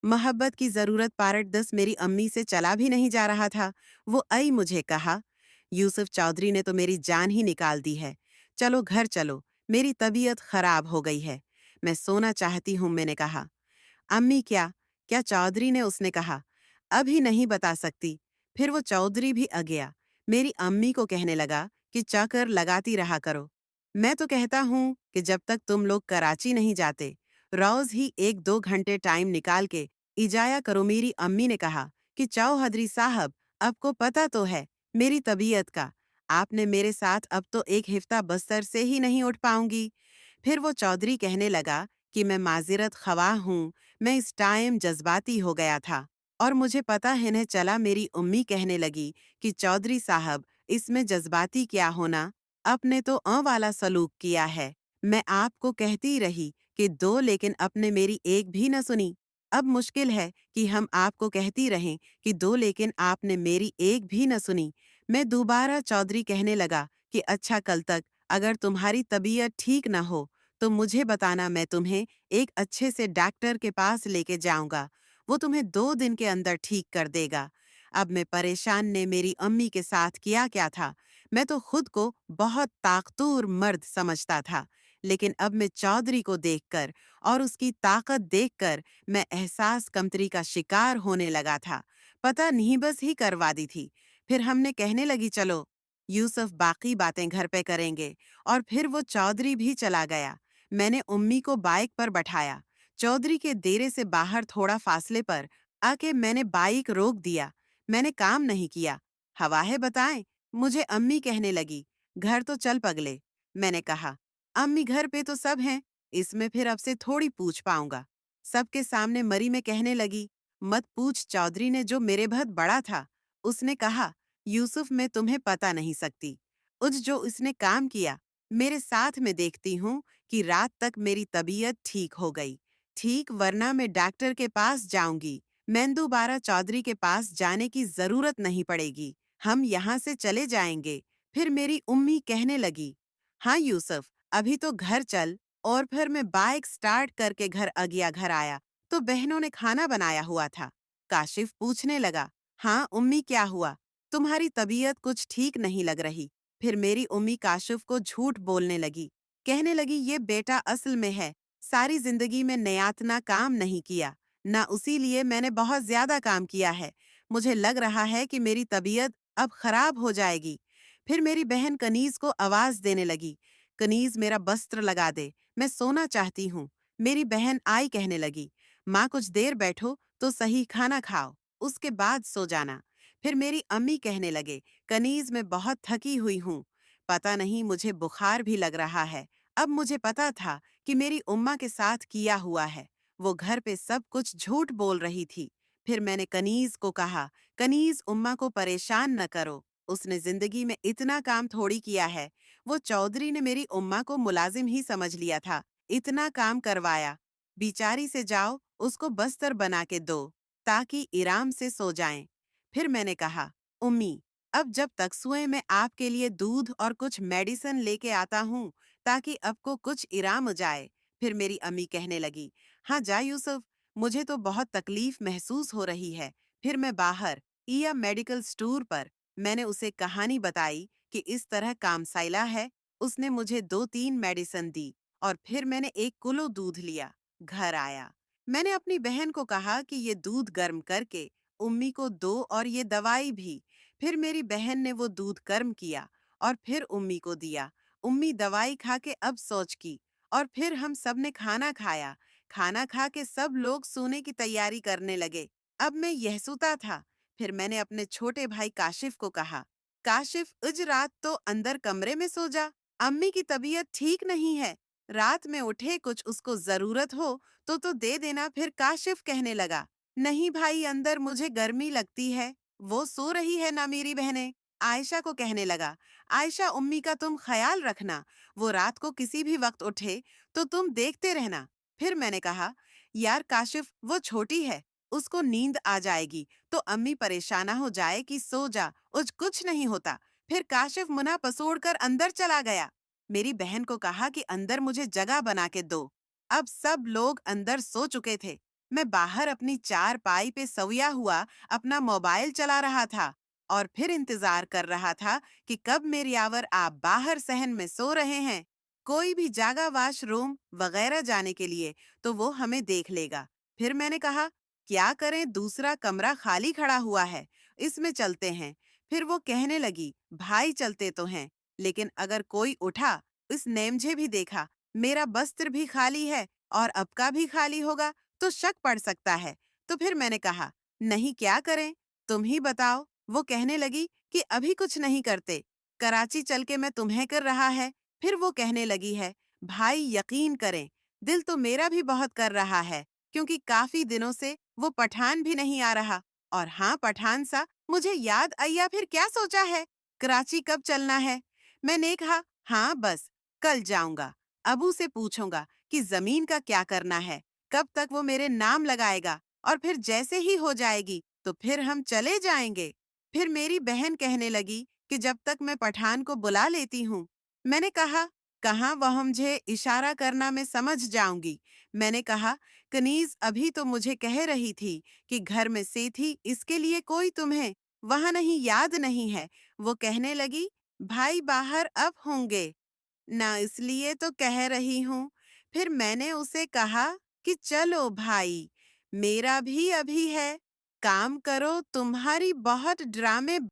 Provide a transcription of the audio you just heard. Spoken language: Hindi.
मोहब्बत की ज़रूरत पारट 10 मेरी अम्मी से चला भी नहीं जा रहा था। वो आई मुझे कहा, यूसुफ चौधरी ने तो मेरी जान ही निकाल दी है। चलो घर चलो, मेरी तबीयत खराब हो गई है। मैं सोना चाहती हूँ, मैंने कहा। अम्मी क्या? क्या चौधरी ने? उसने कहा। अभी नहीं बता सकती। फिर वो चौधरी भी आ गया। मेरी अम्मी को कहने लगा कि चक्कर लगाती रहा करो। मैं तो कहता हूँ कि जब तक तुम लोग कराची नहीं जाते, रोज ही 1-2 घंटे टाइम निकाल के इजाया करो। मेरी अम्मी ने कहा कि चौधरी साहब, आपको पता तो है मेरी तबीयत का। आपने मेरे साथ अब तो एक हिफ्ता बस्तर से ही नहीं उठ पाऊंगी। फिर वो चौधरी कहने लगा कि मैं माजिरत ख्वाह हूँ, मैं इस टाइम जज्बाती हो गया था। और मुझे पता है न चला। मेरी उम्मी कहने लगी कि चौधरी साहब, इसमें जज्बाती क्या होना, आपने तो वाला सलूक किया है। मैं आपको कहती रही कि दो, लेकिन आपने मेरी एक भी न सुनी। अब मुश्किल है कि हम आपको कहती रहें कि दो, लेकिन आपने मेरी एक भी न सुनी। मैं दोबारा चौधरी कहने लगा कि अच्छा, कल तक अगर तुम्हारी तबीयत ठीक न हो तो मुझे बताना, मैं तुम्हें एक अच्छे से डॉक्टर के पास लेके जाऊंगा। वो तुम्हें 2 दिन के अंदर ठीक कर देगा। अब मैं परेशान ने मेरी अम्मी के साथ किया क्या था। मैं तो खुद को बहुत ताकतवर मर्द समझता था, लेकिन अब मैं चौधरी को देखकर और उसकी ताकत देखकर मैं एहसास कमतरी का शिकार होने लगा था। पता नहीं बस ही करवा दी थी। फिर हमने कहने लगी, चलो यूसुफ, बाकी बातें घर पे करेंगे। और फिर वो चौधरी भी चला गया। मैंने उम्मी को बाइक पर बैठाया। चौधरी के डेरे से बाहर थोड़ा फासले पर आके मैंने बाइक रोक दिया। मैंने काम नहीं किया। हवा है बताएं, मुझे अम्मी कहने लगी। घर तो चल पगले। मैंने कहा, अम्मी घर पे तो सब हैं, इसमें फिर अब से थोड़ी पूछ पाऊंगा। सबके सामने मरी में कहने लगी, मत पूछ। चौधरी ने, जो मेरे बहुत बड़ा था, उसने कहा, यूसुफ, मैं तुम्हें पता नहीं सकती। उज जो उसने काम किया मेरे साथ में, देखती हूँ कि रात तक मेरी तबीयत ठीक हो गई। ठीक, वरना मैं डॉक्टर के पास जाऊंगी। मैं दोबारा चौधरी के पास जाने की जरूरत नहीं पड़ेगी। हम यहाँ से चले जाएंगे। फिर मेरी उम्मी कहने लगी, हाँ यूसुफ, अभी तो घर चल। और फिर मैं बाइक स्टार्ट करके घर आया तो बहनों ने खाना बनाया हुआ था। काशिफ पूछने लगा, हाँ उम्मी, क्या हुआ? तुम्हारी तबीयत कुछ ठीक नहीं लग रही। फिर मेरी उम्मी काशिफ को झूठ बोलने लगी। कहने लगी, ये बेटा असल में है, सारी जिंदगी में नयातना काम नहीं किया ना, उसी लिए मैंने बहुत ज्यादा काम किया है। मुझे लग रहा है कि मेरी तबीयत अब खराब हो जाएगी। फिर मेरी बहन कनीज को आवाज देने लगी, कनीज, मेरा वस्त्र लगा दे, मैं सोना चाहती हूँ। मेरी बहन आई कहने लगी, माँ कुछ देर बैठो तो सही, खाना खाओ, उसके बाद सो जाना। फिर मेरी अम्मी कहने लगे, कनीज, मैं बहुत थकी हुई हूँ। पता नहीं, मुझे बुखार भी लग रहा है। अब मुझे पता था कि मेरी उम्मा के साथ किया हुआ है। वो घर पे सब कुछ झूठ बोल रही थी। फिर मैंने कनीज को कहा, कनीज, उम्मा को परेशान न करो, उसने जिंदगी में इतना काम थोड़ी किया है। वो चौधरी ने मेरी उम्मा को मुलाजिम ही समझ लिया था, इतना काम करवाया। बेचारी से जाओ, उसको बस्तर बना के दो ताकि आराम से सो जाएं। फिर मैंने कहा, उम्मी, अब जब तक सुए मैं आपके लिए दूध और कुछ मेडिसिन लेके आता हूँ ताकि आपको कुछ आराम हो जाए। फिर मेरी अम्मी कहने लगी, हाँ जा यूसुफ, मुझे तो बहुत तकलीफ महसूस हो रही है। फिर मैं बाहर या मेडिकल स्टोर पर मैंने उसे कहानी बताई कि इस तरह काम साइला है। उसने मुझे 2-3 मेडिसिन दी और फिर मैंने 1 किलो दूध लिया। घर आया, मैंने अपनी बहन को कहा कि ये दूध गर्म करके उम्मी को दो और ये दवाई भी। फिर मेरी बहन ने वो दूध गर्म किया और फिर उम्मी को दिया। उम्मी दवाई खा के अब सोच की। और फिर हम सब ने खाना खाया। खाना खा के सब लोग सोने की तैयारी करने लगे। अब मैं यह सूता था। फिर मैंने अपने छोटे भाई काशिफ को कहा, काशिफ, उज रात तो अंदर कमरे में सो जा, अम्मी की तबीयत ठीक नहीं है। रात में उठे कुछ उसको जरूरत हो तो दे देना। फिर काशिफ कहने लगा, नहीं भाई, अंदर मुझे गर्मी लगती है। वो सो रही है ना मेरी बहनें। आयशा को कहने लगा, आयशा, उम्मी का तुम ख्याल रखना, वो रात को किसी भी वक्त उठे तो तुम देखते रहना। फिर मैंने कहा, यार काशिफ, वो छोटी है, उसको नींद आ जाएगी तो अम्मी परेशाना हो जाए कि सो जा, उज कुछ नहीं होता। फिर काशिफ मुना पसोड़ कर अंदर चला गया। मेरी बहन को कहा कि अंदर मुझे जगह बना के दो। अब सब लोग अंदर सो चुके थे। मैं बाहर अपनी चारपाई पे सोया हुआ अपना मोबाइल चला रहा था और फिर इंतजार कर रहा था कि कब मेरी आवर आप बाहर सहन में सो रहे हैं, कोई भी जागा वाशरूम वगैरह जाने के लिए, तो वो हमें देख लेगा। फिर मैंने कहा, क्या करें, दूसरा कमरा खाली खड़ा हुआ है, इसमें चलते हैं। फिर वो कहने लगी, भाई चलते तो हैं, लेकिन अगर कोई उठा, इस नेमझे भी देखा, मेरा वस्त्र भी खाली है और अब का भी खाली होगा, तो शक पड़ सकता है। तो फिर मैंने कहा, नहीं, क्या करें, तुम ही बताओ। वो कहने लगी कि अभी कुछ नहीं करते, कराची चल के मैं तुम्हें कर रहा है। फिर वो कहने लगी है, भाई यकीन करें, दिल तो मेरा भी बहुत कर रहा है, क्योंकि काफी दिनों से वो पठान भी नहीं आ रहा। और हाँ, पठान सा मुझे याद आया, फिर क्या सोचा है, कराची कब चलना है? मैंने कहा, हाँ बस कल जाऊंगा, अबू से पूछूंगा कि जमीन का क्या करना है, कब तक वो मेरे नाम लगाएगा, और फिर जैसे ही हो जाएगी तो फिर हम चले जाएंगे। फिर मेरी बहन कहने लगी कि जब तक मैं पठान को बुला लेती हूँ। मैंने कहा, कहाँ, वह मुझे इशारा करना मैं समझ जाऊंगी। मैंने कहा, कनीज अभी तो मुझे कह रही थी कि घर में सेठी, इसके लिए कोई तुम्हें वहां नहीं, याद नहीं है। वो कहने लगी, भाई बाहर अब होंगे ना, इसलिए तो कह रही हूँ। फिर मैंने उसे कहा कि चलो भाई, मेरा भी अभी है, काम करो, तुम्हारी बहुत ड्रामे